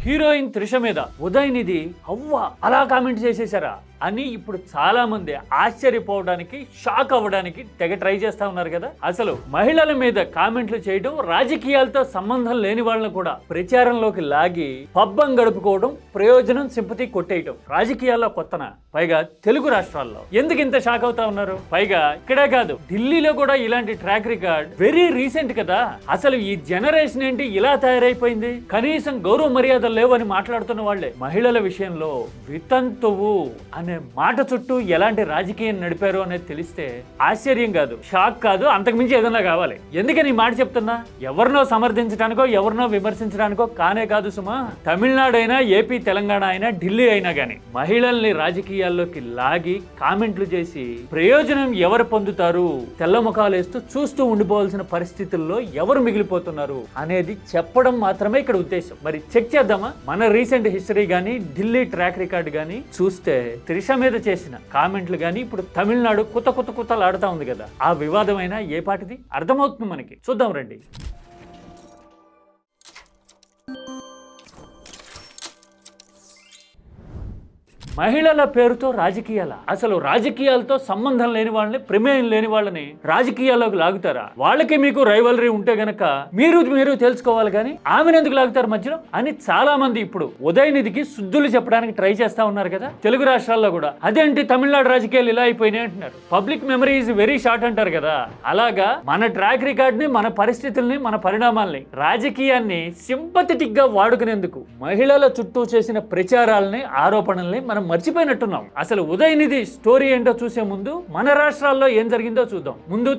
Heroine Trisha మీద ఉదయనిధి అవ్వ అలా కామెంట్ చేసేసారా అని ఇప్పుడు చాలా మంది ఆశ్చర్యపోవడానికి, షాక్ అవ్వడానికి తెగ ట్రై చేస్తా ఉన్నారు కదా. అసలు మహిళల మీద కామెంట్లు చేయడం, రాజకీయాలతో సంబంధం లేని వాళ్ళని కూడా ప్రచారంలోకి లాగి పబ్బం గడుపుకోవడం, ప్రయోజనం, సింపతి కొట్టేయటం రాజకీయాల్లో కొత్తన, పైగా తెలుగు రాష్ట్రాల్లో. ఎందుకు ఇంత షాక్ అవుతా ఉన్నారు? పైగా ఇక్కడే కాదు, ఢిల్లీలో కూడా ఇలాంటి ట్రాక్ రికార్డ్ వెరీ రీసెంట్ కదా. అసలు ఈ జనరేషన్ ఏంటి ఇలా తయారైపోయింది? కనీసం గౌరవ మర్యాదలు లేవని మాట్లాడుతున్న వాళ్లే మహిళల విషయంలో వితంతువు అనే మాట చుట్టూ ఎలాంటి రాజకీయం నడిపారు అనేది తెలిస్తే ఆశ్చర్యం కాదు, షాక్ కాదు, అంతకుమించి ఏదన్నా కావాలి. ఎందుకని ఈ మాట చెప్తున్నా? ఎవరినో సమర్థించడానికో ఎవరినో విమర్శించడానికో కానే కాదు సుమా. తమిళనాడు అయినా, ఏపీ, తెలంగాణ అయినా, ఢిల్లీ అయినా గానీ మహిళల్ని రాజకీయాల్లోకి లాగి కామెంట్లు చేసి ప్రయోజనం ఎవరు పొందుతారు, తెల్ల ముఖాలు వేస్తూ చూస్తూ ఉండిపోవాల్సిన పరిస్థితుల్లో ఎవరు మిగిలిపోతున్నారు అనేది చెప్పడం మాత్రమే ఇక్కడ ఉద్దేశం. మరి చెక్ చేద్దామా? మన రీసెంట్ హిస్టరీ గానీ, ఢిల్లీ ట్రాక్ రికార్డ్ గానీ చూస్తే త్రిష మీద చేసిన కామెంట్లు గానీ ఇప్పుడు తమిళనాడు కుతలు ఆడుతా ఉంది కదా. ఆ వివాదమైన ఏ పాటిది అర్థమవుతుంది మనకి. చూద్దాం రండి. మహిళల పేరుతో రాజకీయాల? అసలు రాజకీయాలతో సంబంధం లేని వాళ్ళని, ప్రమేయం లేని వాళ్ళని రాజకీయాల్లోకి లాగుతారా? వాళ్ళకి మీకు రైవలరీ ఉంటే గనక మీరు తెలుసుకోవాలి, కానీ ఆమెను ఎందుకు లాగుతారు మధ్యలో అని చాలా మంది ఇప్పుడు ఉదయనిధికి శుద్ధులు చెప్పడానికి ట్రై చేస్తా ఉన్నారు కదా తెలుగు రాష్ట్రాల్లో కూడా. అదేంటి తమిళనాడు రాజకీయాలు ఇలా అయిపోయినాయి అంటున్నారు. Public memory is very short అంటారు కదా. అలాగా మన ట్రాక్ రికార్డ్ ని, మన పరిస్థితుల్ని, మన పరిణామాల్ని, రాజకీయాన్ని సింపథెటిక్ గా వాడుకునేందుకు మహిళల చుట్టూ చేసిన ప్రచారాలని, ఆరోపణల్ని మనం మర్చిపోయినట్టున్నాం. అసలు ఉదయనిధి స్టోరీ ఏంటో చూసే ముందు మన రాష్ట్రాల్లో ఏం జరిగిందో చూద్దాం. ముందు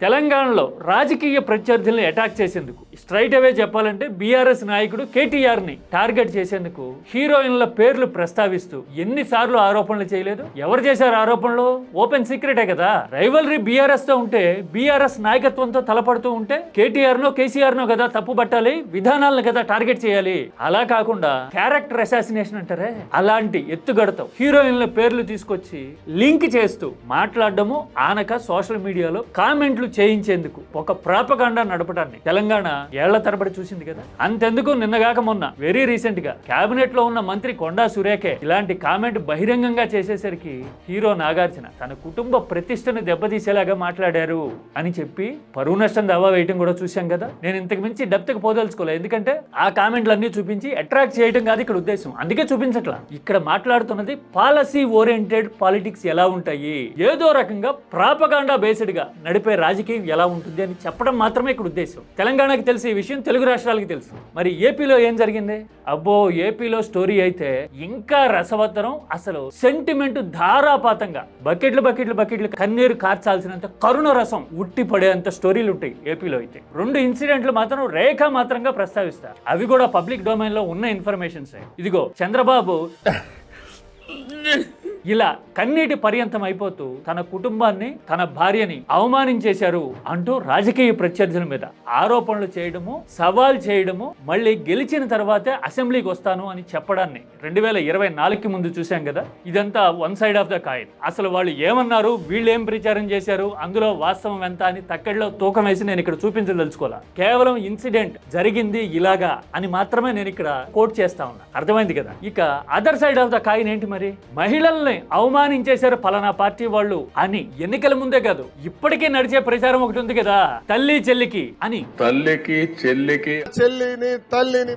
తెలంగాణలో రాజకీయ ప్రత్యర్థుల్ని అటాక్ చేసేందుకు, స్ట్రైట్ అవే చెప్పాలంటే బీఆర్ఎస్ నాయకుడు కేటీఆర్ ని టార్గెట్ చేసేందుకు హీరోయిన్ల పేర్లు ప్రస్తావిస్తూ ఎన్నిసార్లు ఆరోపణలు చేయలేదు? ఎవరు చేశారు ఆరోపణలు? ఓపెన్ సీక్రెటే కదా. రైవలరీ బీఆర్ఎస్ తో ఉంటే, బీఆర్ఎస్ నాయకత్వంతో తలపడుతూ ఉంటే కేటీఆర్ నో, కేసీఆర్ నో కదా తప్పు పట్టాలి, విధానాలను కదా టార్గెట్ చేయాలి. అలా కాకుండా క్యారెక్టర్ అసాసినేషన్ అంటారే, అలాంటి ఎత్తుగడతాం హీరోయిన్ల పేర్లు తీసుకొచ్చి లింక్ చేస్తూ మాట్లాడడము, ఆనక సోషల్ మీడియాలో కామెంట్లు చేయించేందుకు ఒక ప్రాపగాండా నడపడాన్ని తెలంగాణ ఏళ్ల తరబడి చూసింది కదా. అంతెందుకు, నిన్నగాక మొన్న వెరీ రీసెంట్ గా కేబినెట్ లో ఉన్న మంత్రి కొండా సురేఖే ఇలాంటి కామెంట్ బహిరంగంగా చేసేసరికి హీరో నాగార్జున తన కుటుంబ ప్రతిష్టను దెబ్బతీసేలాగా మాట్లాడారు అని చెప్పి పరువు నష్టం దావా వేయటం కూడా చూశాం కదా. నేను ఇంతకు మించి డెప్త్ కి పోదలుచుకోలేదు, ఎందుకంటే ఆ కామెంట్లు అన్ని చూపించి అట్రాక్ట్ చేయడం కాదు ఇక్కడ ఉద్దేశం. అందుకే చూపించట్లా. ఇక్కడ మాట్లాడుతున్నది పాలసీ ఓరియంటెడ్ పాలిటిక్స్ ఎలా ఉంటాయి, ఏదో రకంగా ప్రాపగాండా బేస్డ్ గా నడిపే రాజకీయం ఎలా ఉంటుంది అని చెప్పడం మాత్రమే ఇక్కడ ఉద్దేశం. తెలంగాణకి తెలిసి ఈ విషయం తెలుగు రాష్ట్రాలకి తెలుసు. మరి ఏపీలో ఏం జరిగింది? అబ్బో, ఏపీలో స్టోరీ అయితే ఇంకా రసవత్తరం. అసలు సెంటిమెంట్ ధారాపాతంగా బకెట్లు కన్నీరు కార్చాల్సినంత కరుణ రసం ఉట్టి పడేంత స్టోరీలు ఉంటాయి ఏపీలో అయితే. 2 ఇన్సిడెంట్లు మాత్రం రేఖామాత్రంగా ప్రస్తావిస్తారు. అవి కూడా పబ్లిక్ డొమైన్ లో ఉన్న ఇన్ఫర్మేషన్స్. ఇదిగో చంద్రబాబు ఇలా కన్నీటి పర్యంతం అయిపోతూ తన కుటుంబాన్ని, తన భార్యని అవమానించేశారు అంటూ రాజకీయ ప్రత్యర్థుల మీద ఆరోపణలు చేయడము, సవాల్ చేయడము, మళ్ళీ గెలిచిన తర్వాతే అసెంబ్లీకి వస్తాను అని చెప్పడాన్ని 2024కి ముందు చూశాం కదా. ఇదంతా one side of the coin. అసలు వాళ్ళు ఏమన్నారు, వీళ్ళు ఏం ప్రచారం చేశారు, అందులో వాస్తవం ఎంత అని తక్కడిలో తూకం వేసి నేను ఇక్కడ చూపించదలుచుకోవాలా. కేవలం ఇన్సిడెంట్ జరిగింది ఇలాగా అని మాత్రమే నేను ఇక్కడ కోట్ చేస్తా ఉన్నా. అర్థమైంది కదా. ఇక other side of the coin ఏంటి మరి? మహిళల్ని అవమానించేశారు పలానా పార్టీ వాళ్ళు అని ఎన్నికల ముందే కాదు, ఇప్పటికే నడిచే ప్రచారం ఒకటి ఉంది కదా, తల్లి చెల్లికి అని, తల్లికి చెల్లికి, చెల్లిని తల్లిని,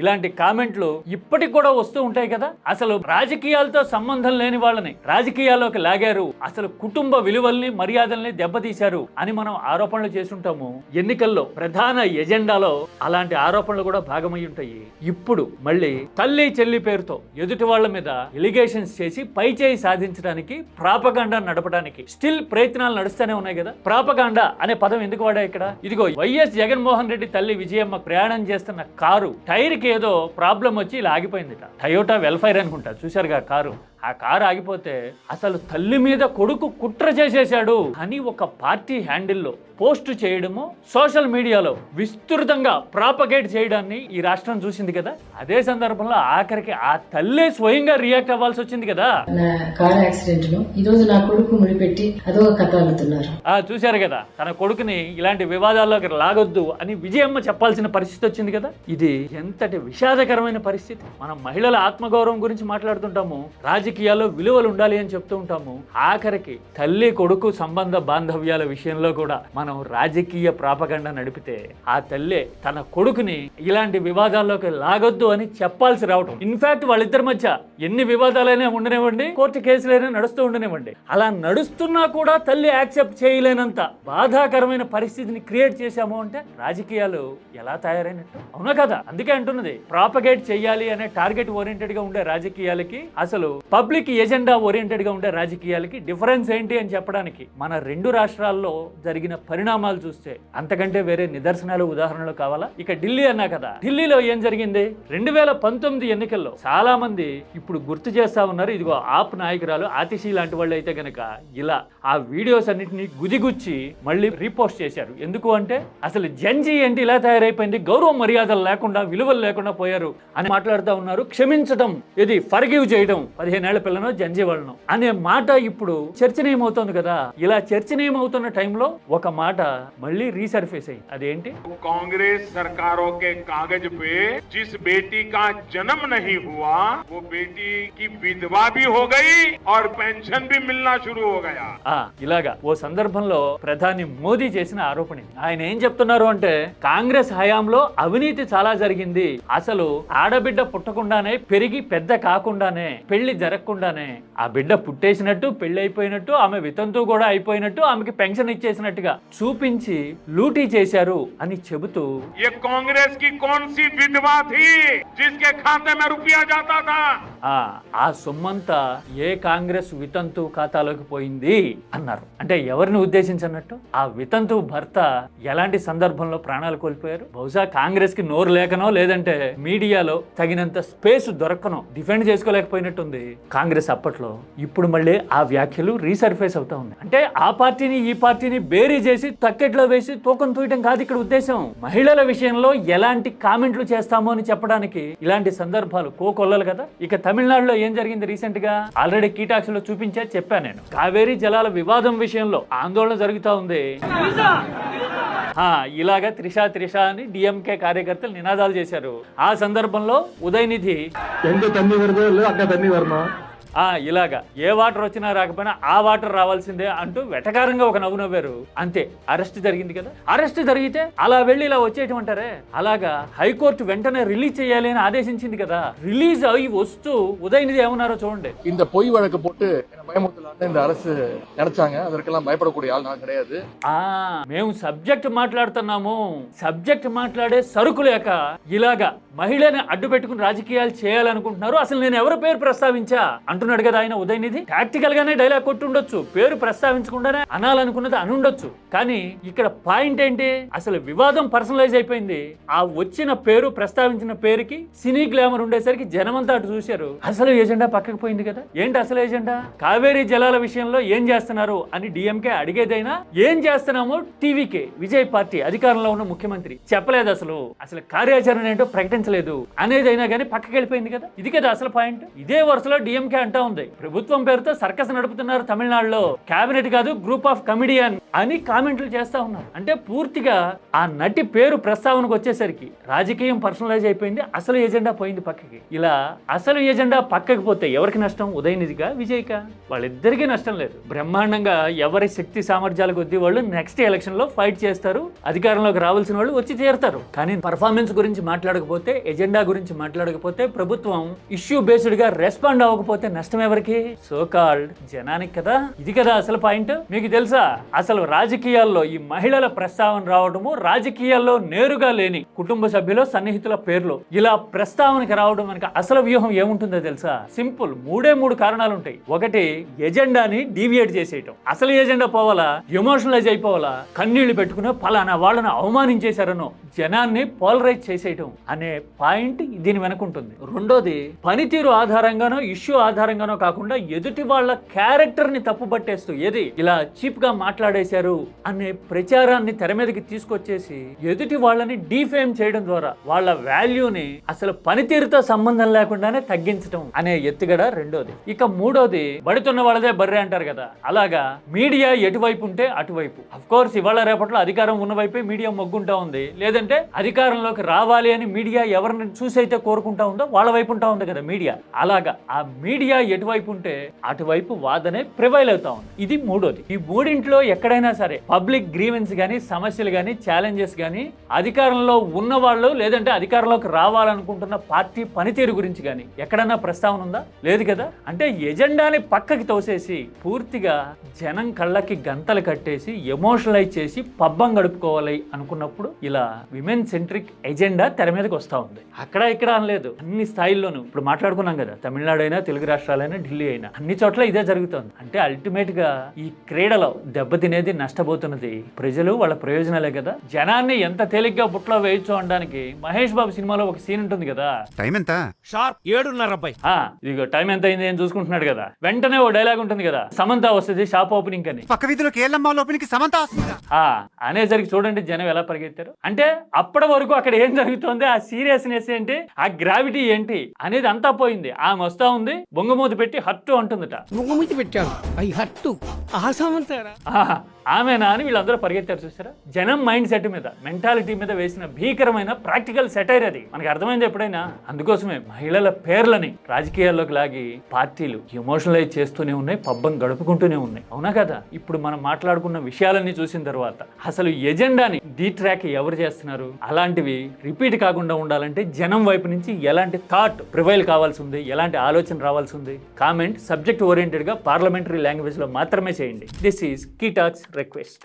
ఇలాంటి కామెంట్లు ఇప్పటికి కూడా వస్తూ ఉంటాయి కదా. అసలు రాజకీయాలతో సంబంధం లేని వాళ్ళని రాజకీయాల్లోకి లాగారు, అసలు కుటుంబ విలువల్ని, మర్యాదల్ని దెబ్బతీశారు అని మనం ఆరోపణలు చేసుంటాము. ఎన్నికల్లో ప్రధాన ఎజెండాలో అలాంటి ఆరోపణలు కూడా భాగమై ఉంటాయి. ఇప్పుడు మళ్ళీ తల్లి చెల్లి పేరుతో ఎదుటి వాళ్ళ మీద ఎలిగేషన్స్ చేసి పై చేయి సాధించడానికి, ప్రాపగాండా నడపడానికి స్టిల్ ప్రయత్నాలు నడుస్తూనే ఉన్నాయి కదా. ప్రాపగాండా అనే పదం ఎందుకు వాడా ఇక్కడ? ఇదిగో వైఎస్ జగన్మోహన్ రెడ్డి తల్లి విజయమ్మ ప్రయాణం చేస్తున్న కారు టైర్ కి ఏదో ప్రాబ్లం వచ్చి ఇలా ఆగిపోయిందిట. టయోటా వెల్ఫైర్ అనుకుంటా, చూశారుగా కారు. ఆ కారు ఆగిపోతే అసలు తల్లి మీద కొడుకు కుట్ర చేసేశాడు అని ఒక పార్టీ హ్యాండిల్లో పోస్ట్ చేయడము సోషల్ మీడియాలో విస్తృతంగా ప్రాపగేట్ చేయడాన్ని ఈ రాష్ట్రం చూసింది కదా. అదే సందర్భంలో ఆఖరికి ఆ తల్లే స్వయంగా రియాక్ట్ అవ్వాల్సి వచ్చింది కదా. నా కార్ యాక్సిడెంట్ లో ఈ రోజు నా కొడుకు ముడిపెట్టి అదొక కథ అల్లుతున్నారు. చూశారు కదా, తన కొడుకుని ఇలాంటి వివాదాల్లోకి లాగొద్దు అని విజయమ్మ చెప్పాల్సిన పరిస్థితి వచ్చింది కదా. ఇది ఎంతటి విషాదకరమైన పరిస్థితి. మనం మహిళల ఆత్మగౌరవం గురించి మాట్లాడుతుంటాము, రాజకీయాల్లో విలువలు ఉండాలి అని చెప్తూ ఉంటాము. ఆఖరికి తల్లి కొడుకు సంబంధ బాంధవ్యాల విషయంలో కూడా మనం రాజకీయ ప్రాపగండ నడిపితే ఆ తల్లే తన కొడుకుని ఇలాంటి వివాదాల్లోకి లాగొద్దు అని చెప్పాల్సి రావటం. ఇన్ఫాక్ట్ వాళ్ళిద్దరి మధ్య ఎన్ని వివాదాలైనా ఉండనివ్వండి, కోర్టు కేసులైనా నడుస్తూ ఉండనివ్వండి, అలా నడుస్తున్నా కూడా తల్లి యాక్సెప్ట్ చేయలేనంత బాధాకరమైన పరిస్థితిని క్రియేట్ చేశాము అంటే రాజకీయాలు ఎలా తయారైనట్టు, అవునా కదా? అందుకే అంటున్నది, ప్రాపగేట్ చేయాలి అనే టార్గెట్ ఓరియంటెడ్ గా ఉండే రాజకీయాలకి, అసలు పబ్లిక్ ఎజెండా ఓరియంటెడ్ గా ఉండే రాజకీయాలకి డిఫరెన్స్ ఏంటి అని చెప్పడానికి మన రెండు రాష్ట్రాల్లో జరిగిన పరిణామాలు చూస్తే అంతకంటే వేరే నిదర్శనాలు ఉదాహరణలు కావాలా? ఇక ఢిల్లీ అన్నా కదా, ఢిల్లీలో ఏం జరిగింది? 2019 ఎన్నికల్లో చాలా మంది ఇప్పుడు గుర్తు చేస్తా ఉన్నారు. ఇదిగో ఆప్ నాయకురాలు ఆతిషి లాంటి వాళ్ళు అయితే గనక ఇలా ఆ వీడియోస్ అన్నింటినీ గుదిగుచ్చి మళ్ళీ రీపోస్ట్ చేశారు. ఎందుకు అంటే అసలు జంజీ ఏంటి ఇలా తయారైపోయింది, గౌరవ మర్యాదలు లేకుండా విలువలు లేకుండా పోయారు అని మాట్లాడుతూ ఉన్నారు. క్షమించడం, ఇది ఫర్గివ్ చేయడం 15 ఏళ్ల పిల్లను జంజీ వాళ్ళను అనే మాట ఇప్పుడు చర్చనీయమవుతోంది కదా. ఇలా చర్చనీయమవుతున్న టైంలో ఒక మాట మళ్ళీ రీసర్ఫేస్ అయ్యి, అదేంటి? कांग्रेस सरकारों के कागज पे जिस बेटी का जन्म नहीं हुआ वो बेटी की विधवा भी हो गई और पेंशन भी मिलना शुरू हो गया. ఇలాగా ఓ సందర్భంలో ప్రధాని మోదీ చేసిన ఆరోపణ. ఆయన ఏం చెప్తున్నారు అంటే, కాంగ్రెస్ హయాంలో అవినీతి చాలా జరిగింది, అసలు ఆడబిడ్డ పుట్టకుండానే పెరిగి పెద్ద కాకుండానే పెళ్లి జరగకుండానే ఆ బిడ్డ పుట్టేసినట్టు పెళ్లి అయిపోయినట్టు ఆమె వితంతు కూడా అయిపోయినట్టు ఆమెకి పెన్షన్ ఇచ్చేసినట్టుగా చూపించి లూటీ చేశారు అని చెబుతూ, ये कांग्रेस की कौन सी विधवा थी जिसके खाते में रुपया जाता था? ఆ సొమ్మంతా ఏ కాంగ్రెస్ వితంతు ఖాతాలోకి పోయింది అన్నారు. అంటే ఎవరిని ఉద్దేశించన్నట్టు? ఆ వితంతు భర్త ఎలాంటి సందర్భంలో ప్రాణాలు కోల్పోయారు? బహుశా కాంగ్రెస్ కి నోరు లేకనో, లేదంటే మీడియాలో తగినంత స్పేస్ దొరకనో డిఫెండ్ చేసుకోలేకపోయినట్టుంది కాంగ్రెస్ అప్పట్లో. ఇప్పుడు మళ్ళీ ఆ వ్యాఖ్యలు రీసర్ఫేస్ అవుతా ఉంది. అంటే ఆ పార్టీని ఈ పార్టీని బేరీ చేసి తక్కెట్లో వేసి తూకం తూయటం కాదు ఇక్కడ ఉద్దేశం. మహిళల విషయంలో ఎలాంటి కామెంట్లు చేస్తామో అని చెప్పడానికి ఇలాంటి సందర్భాలు కోకొల్లలు కదా. ఇక తమిళనాడులో ఏం జరిగింది రీసెంట్ గా ఆల్రెడీ కీటాక్స్ లో చూపించా, చెప్పాను నేను. కావేరీ జలాల వివాదం విషయంలో ఆందోళన జరుగుతా ఉంది. ఇలాగా త్రిష అని డిఎంకే కార్యకర్తలు నినాదాలు చేశారు. ఆ సందర్భంలో ఉదయనిధి ఇలాగా ఏ వాటర్ వచ్చినా రాకపోయినా ఆ వాటర్ రావాల్సిందే అంటూ వెటకారంగా ఒక నవ్వు నవ్వారు. అంతే, అరెస్ట్ జరిగింది కదా. అరెస్ట్ జరిగితే అలా వెళ్ళి ఇలా వచ్చేయటం అంటారే, అలాగా హైకోర్టు వెంటనే రిలీజ్ చేయాలి అని ఆదేశించింది కదా. రిలీజ్ అయ్యి వస్తూ ఉదయనిధి ఏమన్నారో చూడండి. இந்த பொய் வழக்கு போட்டு பயமுறுத்தலான்னு இந்த அரசு நினைச்சாங்க. அதற்கெல்லாம் பயப்படக்கூடிய ஆள் நான் கிடையாது. మేము సబ్జెక్ట్ మాట్లాడుతున్నాము, సబ్జెక్ట్ మాట్లాడే సరుకు లేక ఇలాగా మహిళని అడ్డు పెట్టుకుని రాజకీయాలు చేయాలనుకుంటున్నారు. అసలు నేను ఎవరి పేరు ప్రస్తావించా అంటున్నాడు కదా ఆయన ఉదయనిధి. టాక్టికల్ గానే డైలాగ్ కొట్టుండొచ్చు, పేరు ప్రస్తావించకుండానే అనాలనుకున్నది అనుండొచ్చు. కానీ ఇక్కడ పాయింట్ ఏంటి? అసలు వివాదం పర్సనలైజ్ అయిపోయింది. ఆ వచ్చిన పేరు, ప్రస్తావించిన పేరుకి సినీ గ్లామర్ ఉండేసరికి జనమంతా అటు చూశారు. అసలు ఎజెండా పక్కకు పోయింది కదా. ఏంటి అసలు ఎజెండా? కావేరీ జలాల విషయంలో ఏం చేస్తున్నారు అని డిఎంకే అడిగేదైనా ఏం చేస్తున్నామో టీవీకే విజయ్ పార్టీ అధికారంలో ఉన్న ముఖ్యమంత్రి చెప్పలేదు. అసలు కార్యాచరణ ఏంటో ప్రకటించలేదు అనేదైనా కానీ పక్కకి వెళ్ళిపోయింది కదా. ఇది కదా అసలు పాయింట్. ఇదే వరుసలో డిఎంకే అంటా ఉంది, ప్రభుత్వం పేరుతో సర్కస్ నడుపుతున్నారు తమిళనాడులో, కేబినెట్ కాదు గ్రూప్ ఆఫ్ కమిడియన్ అని కామెంట్లు చేస్తా ఉన్నారు. అంటే పూర్తిగా ఆ నటి పేరు ప్రస్తావనకు వచ్చేసరికి రాజకీయం పర్సనలైజ్ అయిపోయింది, అసలు ఎజెండా పోయింది పక్కకి. ఇలా అసలు ఎజెండా పక్కకి పోతే ఎవరికి నష్టం? ఉదయనిధిగా, విజయ్కా? వాళ్ళిద్దరికీ నష్టం లేదు. బ్రహ్మాండంగా ఎవరి శక్తి సామర్థ్యాల కొద్దీ వాళ్ళు నెక్స్ట్ ఎలక్షన్ లో ఫైట్ చేస్తారు, అధికారంలోకి రావాల్సిన వాళ్ళు వచ్చి చేరుతారు. కానీ పర్ఫార్మెన్స్ గురించి మాట్లాడకపోతే, ఎజెండా గురించి మాట్లాడకపోతే, ప్రభుత్వం ఇష్యూ బేస్డ్ గా రెస్పాండ్ అవ్వకపోతే నష్టం ఎవరికి? సో కాల్డ్ జనానికి కదా. ఇది కదా అసలు పాయింట్. మీకు తెలుసా అసలు రాజకీయాల్లో ఈ మహిళల ప్రస్తావన రావడము, రాజకీయాల్లో నేరుగా లేని కుటుంబ సభ్యులు, సన్నిహితుల పేర్లు ఇలా ప్రస్తావనకి రావడం వెనక అసలు వ్యూహం ఏముంటుందో తెలుసా? సింపుల్, మూడు కారణాలు ఉంటాయి. ఒకటి, ఎజెండాని డీవియేట్ చేసేయటం. అసలు ఎజెండా పోవాలా, ఎమోషనలైజ్ అయిపోవాలా, కన్నీళ్లు పెట్టుకుని పలానా వాళ్ళని అవమానించేశారనో జనాన్ని పోలరైజ్ చేసేయటం అనే పాయింట్ దీని వెనకుంటుంది. రెండోది, పనితీరు ఆధారంగానో ఇష్యూ ఆధారంగా ఆధారంగానో కాకుండా ఎదుటి వాళ్ళ క్యారెక్టర్ ని తప్పు పట్టేస్తూ ఏది ఇలా చీప్ గా మాట్లాడేశారు అనే ప్రచారాన్ని తెర మీదకి తీసుకొచ్చేసి ఎదుటి వాళ్ళని డీఫేమ్ చేయడం ద్వారా వాళ్ళ వాల్యూని అసలు పనితీరుతో సంబంధం లేకుండానే తగ్గించడం అనే ఎత్తుగడ రెండోది. ఇక మూడోది బడుతున్న వాళ్ళదే బర్రె అంటారు కదా, అలాగా మీడియా ఎటువైపు ఉంటే అటువైపు. అఫ్ కోర్స్ ఇవాళ రేపట్లో అధికారం ఉన్న వైపే మీడియా మొగ్గుంటా ఉంది, లేదంటే అధికారంలోకి రావాలి అని మీడియా ఎవరిని చూసి అయితే కోరుకుంటా ఉందో వాళ్ళ వైపు ఉంటా ఉంది కదా మీడియా. అలాగా ఆ మీడియా ఎటువైపు ఉంటే అటువైపు వాదనే ప్రివైల్ అవుతా ఉంది. ఇది మూడోది. ఈ మూడింట్లో ఎక్కడైనా సరే పబ్లిక్ గ్రీవెన్స్ గానీ, సమస్యలు గానీ, ఛాలెంజెస్ గానీ, అధికారంలో ఉన్న వాళ్ళు లేదంటే అధికారంలోకి రావాలనుకుంటున్న పార్టీ పనితీరు గురించి గానీ ఎక్కడన్నా ప్రస్తావన ఉందా? లేదు కదా. అంటే ఎజెండాని పక్కకి తోసేసి పూర్తిగా జనం కళ్ళకి గంతలు కట్టేసి ఎమోషనలైజ్ చేసి పబ్బం గడుపుకోవాలి అనుకున్నప్పుడు ఇలా విమెన్ సెంట్రిక్ ఎజెండా తెర మీదకి వస్తూ ఉంది. అక్కడ ఇక్కడ అనలేదు, అన్ని స్థాయిల్లోనూ. ఇప్పుడు మాట్లాడుకున్నాం కదా, తమిళనాడు అయినా, తెలుగు రాష్ట్రాలైనా, ఢిల్లీ అయినా, అన్ని చోట్ల ఇదే జరుగుతుంది. అంటే అల్టిమేట్ గా ఈ క్రీడలో దెబ్బతినేది, నష్టపోతున్నది ప్రజలు, వాళ్ళ ప్రయోజనాలే కదా. జనాన్ని ఎంత తేలిగ్గా బుట్లో వేయచ్చు అనడానికి మహేష్ బాబు సినిమాలో ఒక సీన్ ఉంటుంది కదా, టైం ఎంత? షార్ప్ 7:30. ఇదిగో టైం ఎంత అయింది అని చూసుకుంటున్నాడు కదా, వెంటనే ఓ డైలాగ్ ఉంటుంది కదా, సమంత వస్తుంది షాప్ ఓపెనింగ్ అని. పక్క వీధిలో కేఎల్ఎం ఓపెనింగ్ కి సమంత వస్తుందా అనేసరికి చూడండి జనం ఎలా పరిగెత్తారు. అంటే అప్పటి వరకు అక్కడ ఏం జరుగుతుంది, ఆ సీరియస్నెస్ ఏంటి, ఆ గ్రావిటీ ఏంటి అనేది అంతా పోయింది. ఆమె వస్తా ఉంది, బొంగమూతి పెట్టి హట్టు అంటుందట. ముగ్గుముతి పెట్టాడు అవి హట్టు ఆసామంతారా ఆమెనా అని వీళ్ళందరూ పరిగెత్తారు. చూసారా, జనం మైండ్ సెట్ మీద, మెంటాలిటీ మీద వేసిన భీకరమైన ప్రాక్టికల్ సెటైర్ అది. మనకి అర్థమైంది ఎప్పుడైనా. అందుకోసమే మహిళల పేర్లని రాజకీయాల్లోకి లాగి పార్టీలు ఎమోషనలైజ్ చేస్తూనే ఉన్నాయి, పబ్బం గడుపుకుంటూనే ఉన్నాయి. అవునా కదా. ఇప్పుడు మనం మాట్లాడుకున్న విషయాలన్నీ చూసిన తర్వాత అసలు ఎజెండాని డీ ట్రాక్ ఎవరు చేస్తున్నారు, అలాంటివి రిపీట్ కాకుండా ఉండాలంటే జనం వైపు నుంచి ఎలాంటి థాట్ ప్రివైల్ కావాల్సి ఉంది, ఎలాంటి ఆలోచన రావాల్సి ఉంది, కామెంట్ సబ్జెక్ట్ ఓరియంటెడ్ గా పార్లమెంటరీ లాంగ్వేజ్ లో మాత్రమే చేయండి. This is key talks request.